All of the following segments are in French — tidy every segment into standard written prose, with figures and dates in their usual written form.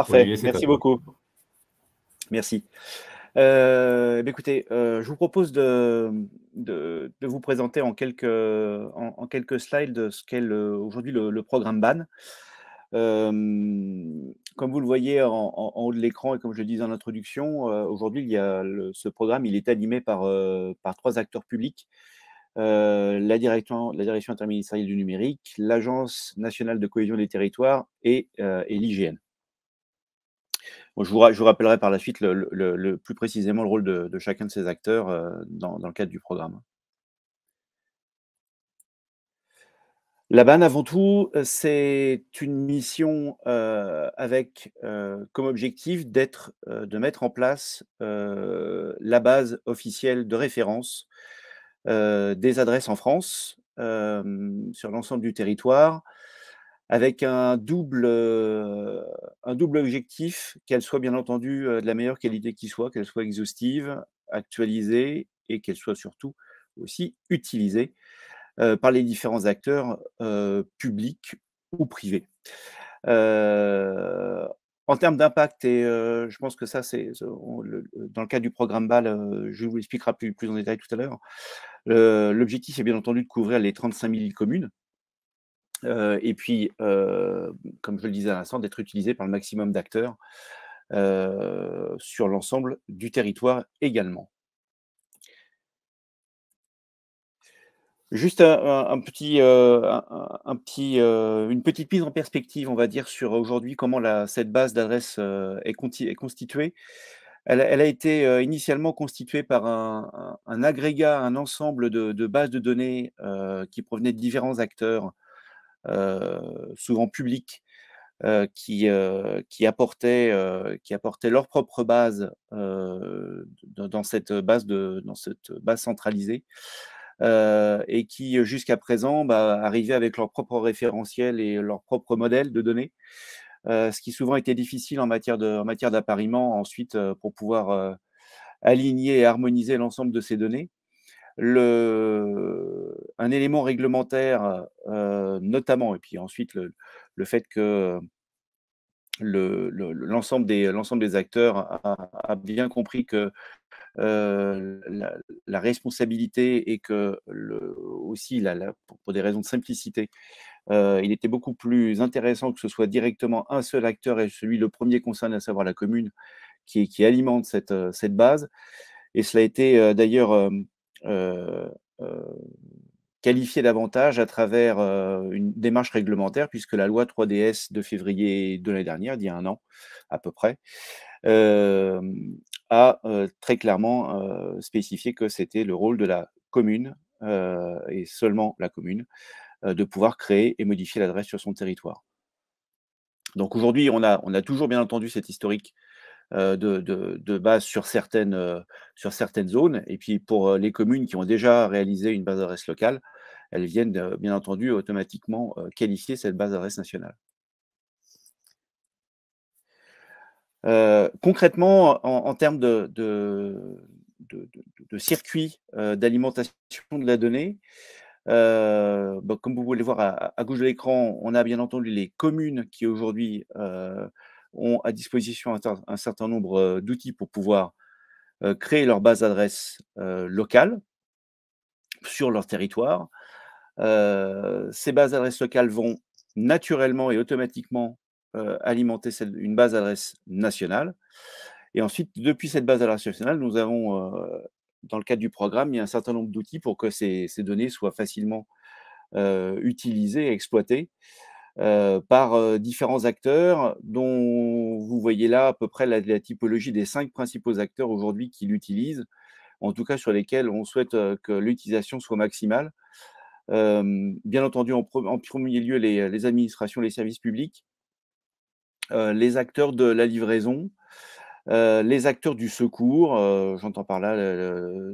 Parfait, Olivier, c'est à merci toi. beaucoup. Merci. Écoutez, je vous propose de vous présenter en quelques slides ce qu'est aujourd'hui le programme BAN. Comme vous le voyez en haut de l'écran et comme je le disais en introduction, aujourd'hui, ce programme il est animé par trois acteurs publics. La direction interministérielle du numérique, l'Agence nationale de cohésion des territoires et l'IGN. Bon, je vous rappellerai par la suite plus précisément le rôle de chacun de ces acteurs dans le cadre du programme. La BAN, avant tout, c'est une mission avec comme objectif de mettre en place la base officielle de référence des adresses en France sur l'ensemble du territoire, avec un double objectif, qu'elle soit bien entendu de la meilleure qualité qui soit, qu'elle soit exhaustive, actualisée et qu'elle soit surtout aussi utilisée par les différents acteurs publics ou privés. Heu, En termes d'impact et je pense que ça c'est dans le cadre du programme BAL, je vous l'expliquera plus en détail tout à l'heure. L'objectif est bien entendu de couvrir les 35 000 communes, et puis, comme je le disais à l'instant, d'être utilisé par le maximum d'acteurs, sur l'ensemble du territoire également. Juste une petite mise en perspective, on va dire, sur aujourd'hui comment cette base d'adresses, est constituée. Elle a été, initialement constituée par un agrégat, un ensemble de bases de données, qui provenaient de différents acteurs, souvent publics, qui apportaient leur propre base, dans cette base centralisée, et qui, jusqu'à présent, arrivaient avec leur propre référentiel et leur propre modèle de données, ce qui souvent était difficile en matière d'appariement ensuite, pour pouvoir, aligner et harmoniser l'ensemble de ces données. Un élément réglementaire, notamment et puis ensuite le fait que l'ensemble des acteurs a bien compris que la responsabilité et que aussi pour des raisons de simplicité, il était beaucoup plus intéressant que ce soit directement un seul acteur et celui le premier concerné, à savoir la commune, qui alimente cette base. Et cela a été d'ailleurs heu, heu, qualifié davantage à travers une démarche réglementaire, puisque la loi 3DS de février de l'année dernière, d'il y a 1 an à peu près, hem, a très clairement spécifié que c'était le rôle de la commune, et seulement la commune, de pouvoir créer et modifier l'adresse sur son territoire. Donc aujourd'hui, on a toujours bien entendu cet historique de base sur certaines zones et puis pour, les communes qui ont déjà réalisé une base d'adresse locale, elles viennent, bien entendu automatiquement, qualifier cette base d'adresse nationale. Concrètement, en termes de circuit, d'alimentation de la donnée, comme vous pouvez le voir à gauche de l'écran, on a bien entendu les communes qui aujourd'hui, ont à disposition un certain nombre, d'outils pour pouvoir, créer leur base d'adresse, locale sur leur territoire. Ces bases d'adresses locales vont naturellement et automatiquement, alimenter une base d'adresse nationale. Et ensuite, depuis cette base d'adresse nationale, nous avons, dans le cadre du programme, mis un certain nombre d'outils pour que ces données soient facilement, utilisées et exploitées, par, différents acteurs dont vous voyez là à peu près la typologie des 5 principaux acteurs aujourd'hui qui l'utilisent, en tout cas sur lesquels on souhaite, que l'utilisation soit maximale. Bien entendu en premier lieu les administrations, les services publics, les acteurs de la livraison, les acteurs du secours, j'entends par là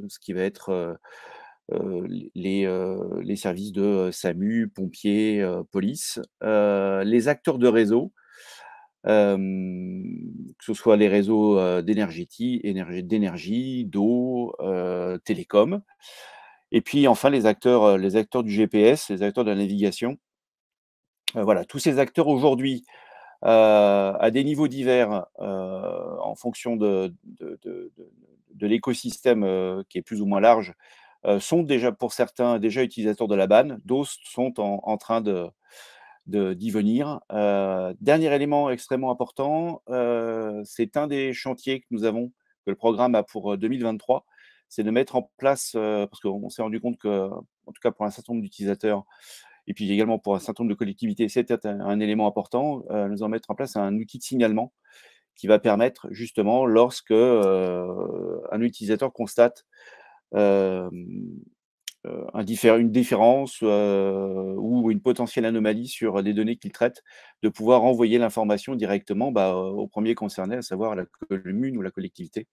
ce qui va être, les services de, SAMU, pompiers, police, les acteurs de réseau, que ce soit les réseaux, d'énergie, d'eau, télécom et puis enfin les acteurs du GPS, les acteurs de la navigation. Voilà, tous ces acteurs aujourd'hui à des niveaux divers en fonction de l'écosystème qui est plus ou moins large, sont déjà pour certains déjà utilisateurs de la BAN, d'autres sont en train d'y venir. Dernier élément extrêmement important, c'est un des chantiers que nous avons, que le programme a pour 2023, c'est de mettre en place, parce qu'on s'est rendu compte que, en tout cas pour un certain nombre d'utilisateurs, et puis également pour un certain nombre de collectivités, c'était un élément important, nous allons mettre en place un outil de signalement qui va permettre justement lorsque un utilisateur constate euh, une différence ou une potentielle anomalie sur les données qu'il traite, de pouvoir envoyer l'information directement au premier concerné, à savoir la commune ou la collectivité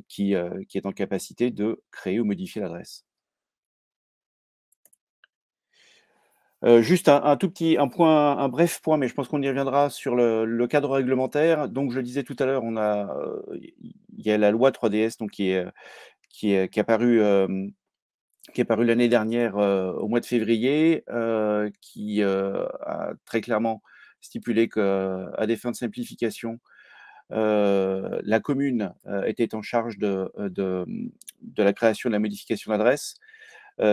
qui est en capacité de créer ou modifier l'adresse. Juste un tout petit un bref point, mais je pense qu'on y reviendra sur le cadre réglementaire. Donc je le disais tout à l'heure, il y a la loi 3DS donc qui est apparue, qui est paru l'année dernière, au mois de février, qui, a très clairement stipulé qu'à des fins de simplification, la commune, était en charge de la création et de la modification d'adresse.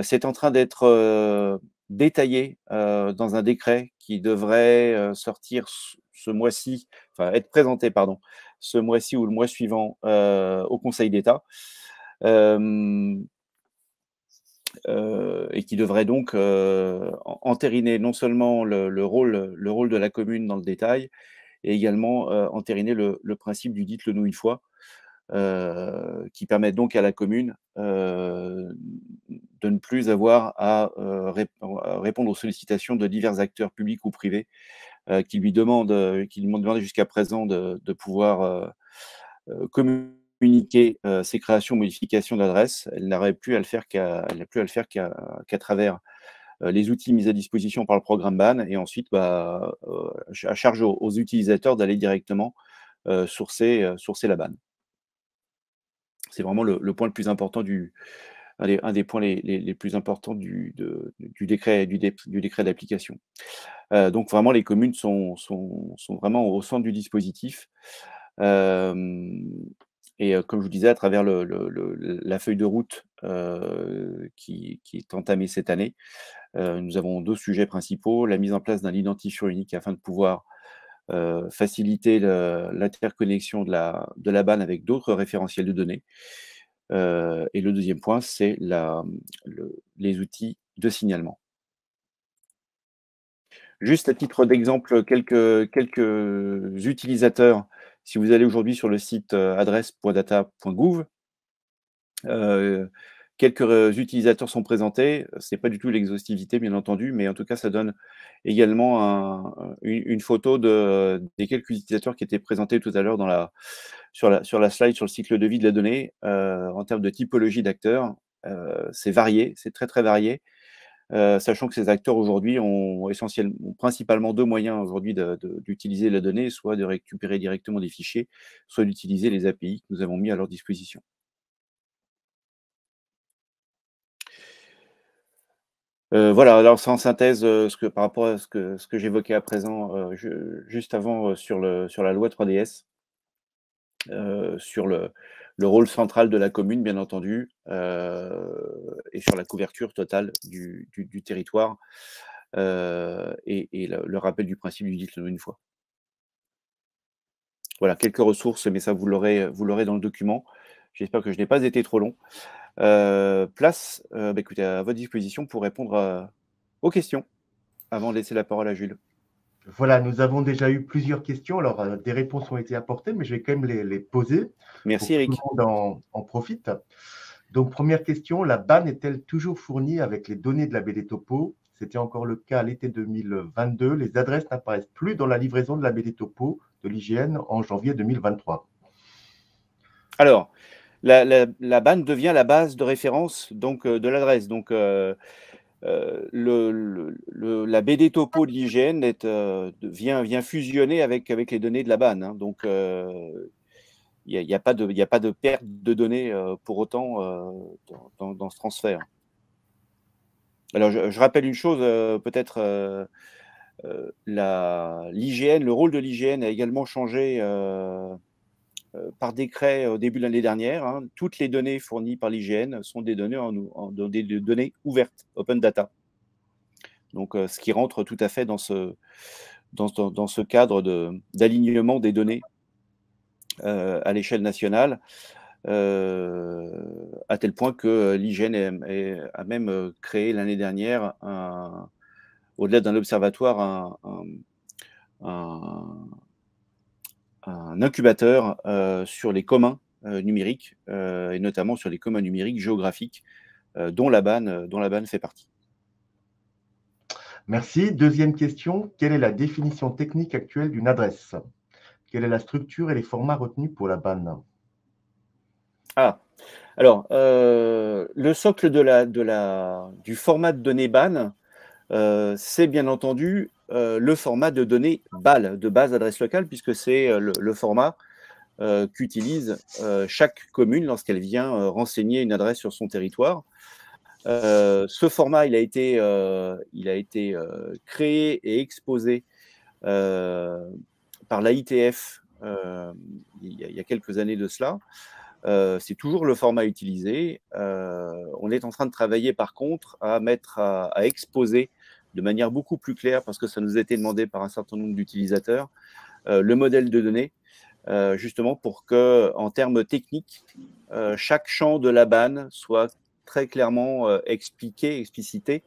C'est en train d'être, détaillé, dans un décret qui devrait, sortir ce mois-ci, enfin être présenté, pardon, ce mois-ci ou le mois suivant, au Conseil d'État. Hem Et qui devrait donc entériner non seulement le rôle de la commune dans le détail, et également entériner le principe du dites-le-nous une fois, qui permet donc à la commune de ne plus avoir à répondre aux sollicitations de divers acteurs publics ou privés qui lui ont demandé jusqu'à présent de pouvoir communiquer ses créations, modifications d'adresses. Elle n'aurait plus à le faire qu'à travers les outils mis à disposition par le programme BAN, et ensuite, à charge aux utilisateurs d'aller directement sourcer la BAN. C'est vraiment le point le plus important un des points les plus importants du décret du décret d'application. Donc vraiment les communes sont vraiment au centre du dispositif. Hem Et comme je vous disais, à travers la feuille de route, qui est entamée cette année, nous avons 2 sujets principaux: la mise en place d'un identifiant unique afin de pouvoir, faciliter l'interconnexion de la BAN avec d'autres référentiels de données. Et le deuxième point, c'est les outils de signalement. Juste à titre d'exemple, quelques utilisateurs, si vous allez aujourd'hui sur le site, adresse.data.gouv, Heu, quelques utilisateurs sont présentés. C'est pas du tout l'exhaustivité, bien entendu, mais en tout cas, ça donne également une photo des quelques utilisateurs qui étaient présentés tout à l'heure sur la slide, sur le cycle de vie de la donnée. En termes de typologie d'acteurs, c'est varié, c'est très, très varié, sachant que ces acteurs aujourd'hui ont principalement 2 moyens aujourd'hui d'utiliser la donnée, soit de récupérer directement des fichiers, soit d'utiliser les API que nous avons mis à leur disposition. Voilà, alors c'est en synthèse, par rapport à ce que j'évoquais à présent, juste avant, sur la loi 3DS, sur le rôle central de la commune, bien entendu, et sur la couverture totale du territoire, et le rappel du principe du dites-le-nous une fois. Voilà, quelques ressources, mais ça vous l'aurez dans le document. J'espère que je n'ai pas été trop long. Écoutez, à votre disposition pour répondre aux questions, avant de laisser la parole à Jules. Voilà, nous avons déjà eu plusieurs questions. Alors, des réponses ont été apportées, mais je vais quand même les poser pour Merci que tout le Eric. monde en profite. Donc, première question, la BAN est-elle toujours fournie avec les données de la BD Topo? C'était encore le cas à l'été 2022. Les adresses n'apparaissent plus dans la livraison de la BD Topo de l'IGN en janvier 2023. Alors, la BAN devient la base de référence donc de l'adresse. Donc, la BD topo de l'IGN vient fusionner avec les données de la BAN, hein. Donc, il y a pas de perte de données pour autant dans ce transfert. Alors, je rappelle une chose peut-être l'IGN, le rôle de l'IGN a également changé par décret au début de l'année dernière. Hein. Toutes les données fournies par l'IGN sont des données, des données ouvertes, open data. Donc, ce qui rentre tout à fait dans ce cadre d'alignement des données à l'échelle nationale, à tel point que l'IGN a même créé l'année dernière, au-delà d'un observatoire, un incubateur sur les communs numériques, et notamment sur les communs numériques géographiques, dont la BAN fait partie. Merci. Deuxième question, quelle est la définition technique actuelle d'une adresse? Quelle est la structure et les formats retenus pour la BAN? Ah, alors, le socle du format de données BAN, c'est bien entendu le format de données BAL, de base adresse locale, puisque c'est le format qu'utilise chaque commune lorsqu'elle vient renseigner une adresse sur son territoire. Ce format, il a été créé et exposé par l'AITF il y a quelques années de cela. C'est toujours le format utilisé. On est en train de travailler par contre à exposer de manière beaucoup plus claire, parce que ça nous a été demandé par un certain nombre d'utilisateurs, le modèle de données, justement pour que, en termes techniques, chaque champ de la BAN soit très clairement explicité,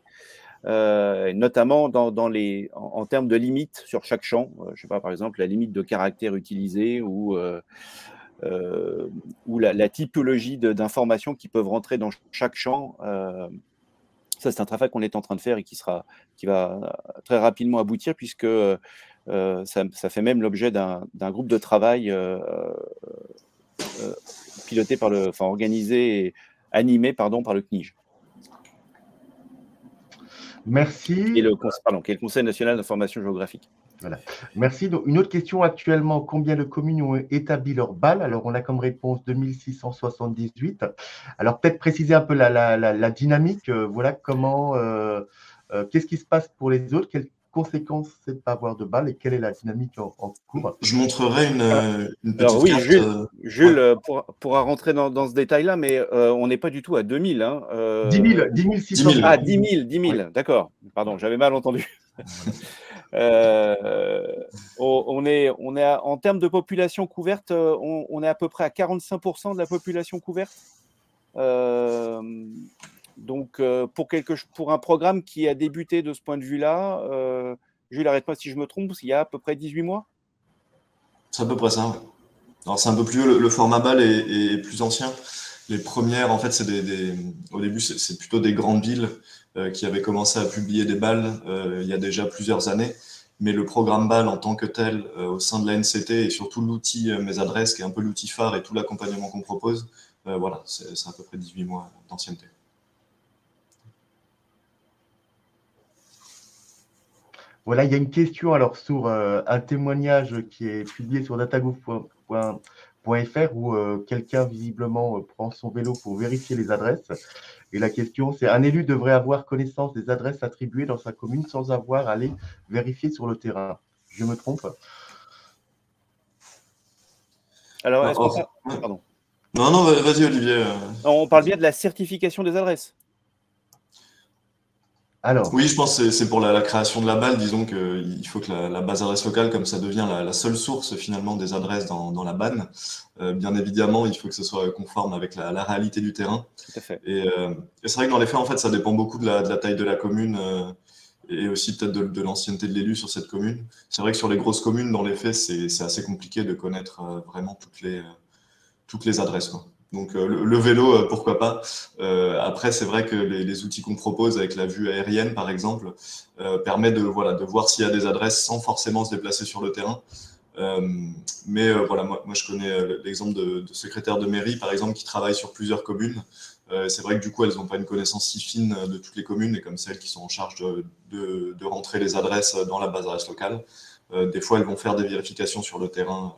notamment en termes de limites sur chaque champ. Je ne sais pas, par exemple, la limite de caractères utilisés ou la typologie d'informations qui peuvent rentrer dans chaque champ. Ça, c'est un travail qu'on est en train de faire et qui va très rapidement aboutir, puisque ça fait même l'objet d'un groupe de travail organisé et animé par le CNIG. Merci. Qui est le Conseil national d'information géographique. Voilà. Merci. Donc, une autre question actuellement, combien de communes ont établi leur BAL? Alors, on a comme réponse 2678. Alors, peut-être préciser un peu la dynamique. Voilà comment, qu'est-ce qui se passe pour les autres? Quelles conséquences c'est de ne pas avoir de BAL et quelle est la dynamique en cours? Je montrerai une petite alors, oui, carte. Jules pourra rentrer dans ce détail-là, mais on n'est pas du tout à 2000. Hein, 10 600. Ah, 10 000, oui. D'accord. Pardon, j'avais mal entendu. On est en termes de population couverte, on est à peu près à 45% de la population couverte. Donc, pour un programme qui a débuté de ce point de vue-là, Jules, arrête-moi si je me trompe, il y a à peu près 18 mois. C'est à peu près ça. Alors, c'est un peu plus vieux, le format BAL est plus ancien. Les premières, en fait, au début, c'est plutôt des grandes villes qui avaient commencé à publier des BAL il y a déjà plusieurs années. Mais le programme BAL en tant que tel, au sein de la NCT et surtout l'outil Mes Adresses, qui est un peu l'outil phare et tout l'accompagnement qu'on propose, voilà, c'est à peu près 18 mois d'ancienneté. Voilà, il y a une question alors sur un témoignage qui est publié sur datagouv.fr où quelqu'un visiblement prend son vélo pour vérifier les adresses. Et la question, c'est: un élu devrait avoir connaissance des adresses attribuées dans sa commune sans avoir à les vérifier sur le terrain. Je me trompe? Alors, est-ce qu'on pardon. Non, vas-y Olivier. On parle bien de la certification des adresses. Alors, oui, je pense que c'est pour la création de la BAL. Disons qu'il faut que la base adresse locale, comme ça devient la seule source finalement des adresses dans la BAN, bien évidemment, il faut que ce soit conforme avec la réalité du terrain. Tout à fait. Et c'est vrai que dans les faits, en fait, ça dépend beaucoup de la taille de la commune et aussi peut-être de l'ancienneté de l'élu sur cette commune. C'est vrai que sur les grosses communes, dans les faits, c'est assez compliqué de connaître vraiment toutes les adresses, quoi. Donc le vélo, pourquoi pas. Après, c'est vrai que les outils qu'on propose avec la vue aérienne, par exemple, permet de voir s'il y a des adresses sans forcément se déplacer sur le terrain. Mais voilà, moi je connais l'exemple de secrétaires de mairie, par exemple, qui travaillent sur plusieurs communes. C'est vrai que du coup, elles n'ont pas une connaissance si fine de toutes les communes, et comme celles qui sont en charge de rentrer les adresses dans la base adresse locale, des fois, elles vont faire des vérifications sur le terrain.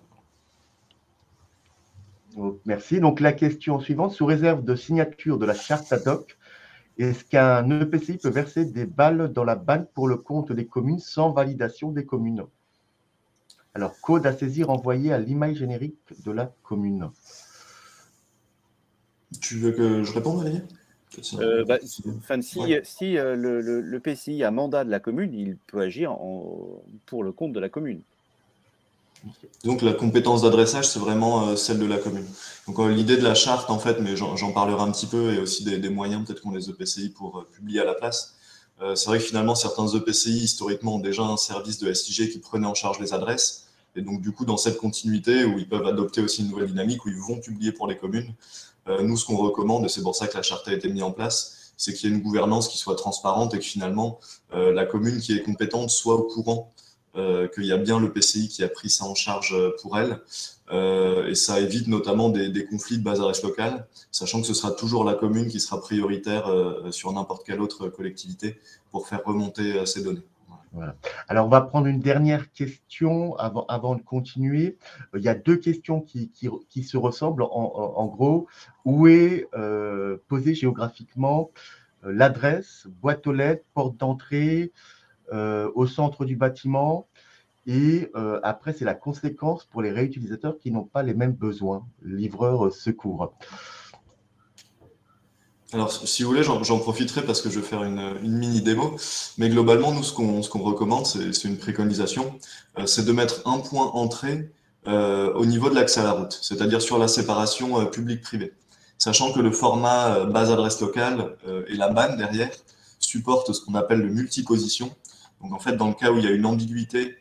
merci. Donc, la question suivante: sous réserve de signature de la charte ad hoc Est-ce qu'un EPCI peut verser des balles dans la banque pour le compte des communes sans validation des communes? Alors, code à saisir envoyé à l'email générique de la commune. Tu veux que je réponde, Olivier? Si le PCI a mandat de la commune, il peut agir pour le compte de la commune. Donc la compétence d'adressage, c'est vraiment celle de la commune. Donc l'idée de la charte, en fait, mais j'en parlerai un petit peu, et aussi des moyens peut-être qu'ont les EPCI pour publier à la place. C'est vrai que finalement, certains EPCI, historiquement, ont déjà un service de SIG qui prenait en charge les adresses. Et donc, du coup, dans cette continuité, où ils peuvent adopter aussi une nouvelle dynamique, où ils vont publier pour les communes, nous, ce qu'on recommande, et c'est pour ça que la charte a été mise en place, c'est qu'il y ait une gouvernance qui soit transparente et que finalement, la commune qui est compétente soit au courant qu'il y a bien le PCI qui a pris ça en charge pour elle. Et ça évite notamment des conflits de base adresse locale, sachant que ce sera toujours la commune qui sera prioritaire sur n'importe quelle autre collectivité pour faire remonter ces données. Voilà. Alors, on va prendre une dernière question avant de continuer. Il y a deux questions qui se ressemblent. En gros, où est posée géographiquement l'adresse, boîte aux lettres, porte d'entrée, au centre du bâtiment? Et après, c'est la conséquence pour les réutilisateurs qui n'ont pas les mêmes besoins, livreurs secours. Alors, si vous voulez, j'en profiterai parce que je vais faire une mini démo. Mais globalement, nous, ce qu'on recommande, c'est une préconisation, c'est de mettre un point entrée au niveau de l'accès à la route, c'est-à-dire sur la séparation public-privé. Sachant que le format base adresse locale et la BAN derrière supportent ce qu'on appelle le multiposition. Donc, en fait, dans le cas où il y a une ambiguïté,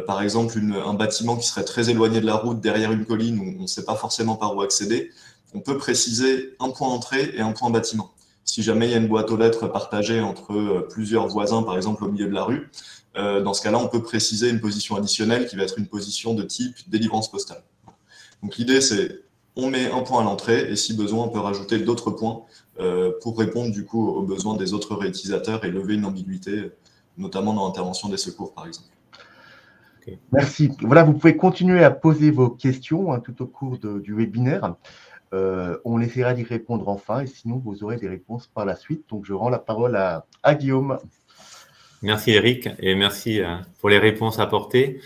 par exemple, un bâtiment qui serait très éloigné de la route derrière une colline où on ne sait pas forcément par où accéder, on peut préciser un point entrée et un point bâtiment. Si jamais il y a une boîte aux lettres partagée entre plusieurs voisins, par exemple au milieu de la rue, dans ce cas-là, on peut préciser une position additionnelle qui va être une position de type délivrance postale. Donc l'idée, c'est on met un point à l'entrée et si besoin, on peut rajouter d'autres points pour répondre du coup aux besoins des autres réutilisateurs et lever une ambiguïté, notamment dans l'intervention des secours, par exemple. Okay. Merci. Voilà, vous pouvez continuer à poser vos questions tout au cours du webinaire. On essaiera d'y répondre enfin et sinon vous aurez des réponses par la suite. Donc je rends la parole à Guillaume. Merci Eric et merci pour les réponses apportées.